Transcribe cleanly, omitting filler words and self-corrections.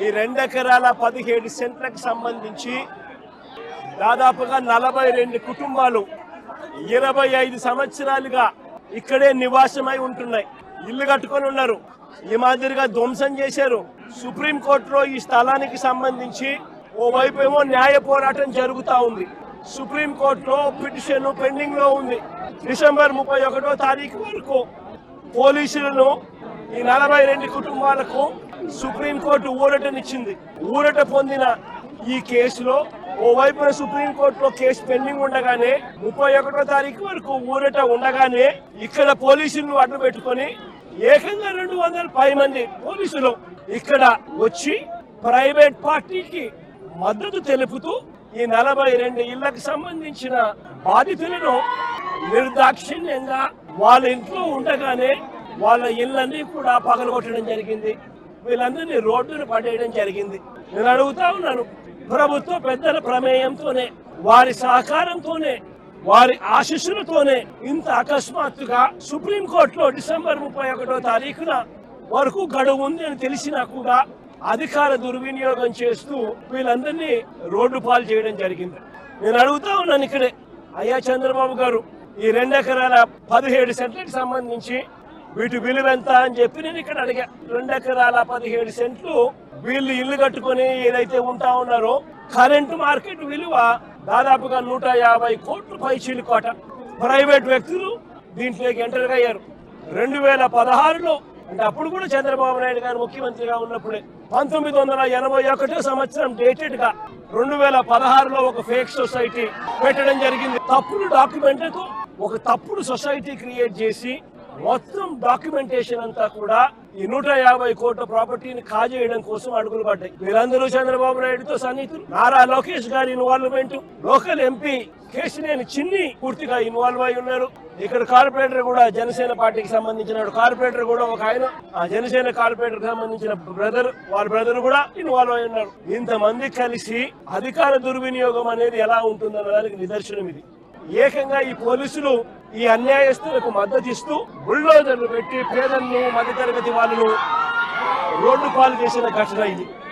ఈ 2 ఎకరాల 17 సెంట్లకు సంబంధించి దాదాపుగా 42 కుటుంబాలు 25 సంవత్సరాలుగా ఇక్కడే నివాసమై ఉంటున్నాయి. ఇల్లు కట్టుకొని ఉన్నారు. ఈ మాదిరిగా ధ్వంసం చేశారు. సుప్రీంకోర్టులో ఈ స్థలానికి సంబంధించి ఓవైపు ఏమో న్యాయ పోరాటం జరుగుతూ ఉంది. సుప్రీంకోర్టులో పిటిషన్ పెండింగ్ లో ఉంది. డిసెంబర్ 31వ తారీఖు వరకు పోలీసులను ఈ 42 కుటుంబాలకు సుప్రీంకోర్టు ఊరటనిచ్చింది. ఊరట పొందిన ఈ కేసులో ఓవైపున సుప్రీంకోర్టులో కేసు పెండింగ్ ఉండగానే 31వ తారీఖు వరకు ఊరట ఉండగానే ఇక్కడ పోలీసులను అడ్డు పెట్టుకొని ఏకంగా 200 మంది పోలీసులు ఇక్కడ వచ్చి ప్రైవేట్ పార్టీకి మద్దతు తెలుపుతూ ఈ 42 ఇళ్లకు సంబంధించిన బాధితులను నిర్దాక్షిణ్యంగా వాళ్ళ ఇంట్లో ఉండగానే వాళ్ళ ఇళ్ళన్నీ కూడా పగలగొట్టడం జరిగింది. వీళ్ళందరినీ రోడ్డును పడేయడం జరిగింది. నేను అడుగుతా ఉన్నాను, ప్రభుత్వ పెద్దల ప్రమేయంతోనే, వారి సహకారంతోనే, వారి ఆశీస్సులతోనే ఇంత అకస్మాత్తుగా సుప్రీంకోర్టులో డిసెంబర్ 31వ తారీఖున వరకు గడువు ఉంది అని తెలిసినా కూడా అధికార దుర్వినియోగం చేస్తూ వీళ్ళందరినీ రోడ్డు పాలు చేయడం జరిగింది. నేను అడుగుతా ఉన్నాను ఇక్కడే, అయ్యా చంద్రబాబు గారు, ఈ 2 ఎకరాల 17 సెంట్లకు సంబంధించి వీటి విలువ ఎంత అని చెప్పి నేను ఇక్కడ అడిగా. 2 ఎకరాల 17 సెంట్లు వీళ్ళు ఇల్లు కట్టుకొని ఏదైతే ఉంటా ఉన్నారో కరెంటు మార్కెట్ విలువ దాదాపుగా 150 కోట్ల పైచీలకోట. ప్రైవేట్ వ్యక్తులు దీంట్లోకి ఎంటర్ అయ్యారు. 2016లో అంటే అప్పుడు కూడా చంద్రబాబు నాయుడు గారు ముఖ్యమంత్రిగా ఉన్నప్పుడే 1981 సంవత్సరం డేటెడ్ గా 2016లో ఒక ఫేక్ సొసైటీ పెట్టడం జరిగింది. తప్పుడు డాక్యుమెంట్లతో ఒక తప్పుడు సొసైటీ క్రియేట్ చేసి మొత్తం డాక్యుమెంటేషన్ అంతా కూడా ఈ 150 కోట్ల ప్రాపర్టీని కాజేయడం కోసం అడుగులు పడ్డాయి. వీరందరూ చంద్రబాబు నాయుడుతో సన్నిహితులు. నారా లోకేష్ గారి ఇన్వాల్వ్మెంట్, లోకల్ ఎంపీ కేశినేని చిన్ని పూర్తిగా ఇన్వాల్వ్ అయి ఉన్నారు. ఇక్కడ కార్పొరేటర్ కూడా జనసేన పార్టీకి సంబంధించిన కార్పొరేటర్ కూడా ఒక ఆయన జనసేన కార్పొరేటర్ సంబంధించిన వాళ్ళ బ్రదర్ కూడా ఇన్వాల్వ్ అయి ఉన్నారు. ఇంతమంది కలిసి అధికార దుర్వినియోగం అనేది ఎలా ఉంటుందన్న దానికి నిదర్శనం ఇది. ఏకంగా ఈ పోలీసులు ఈ అన్యాయస్తులకు మద్దతు ఇస్తూ బుల్డోజర్లు పెట్టి పేదలను, మధ్యతరగతి వాళ్ళను రోడ్డు పాలు చేసిన ఘటన ఇది.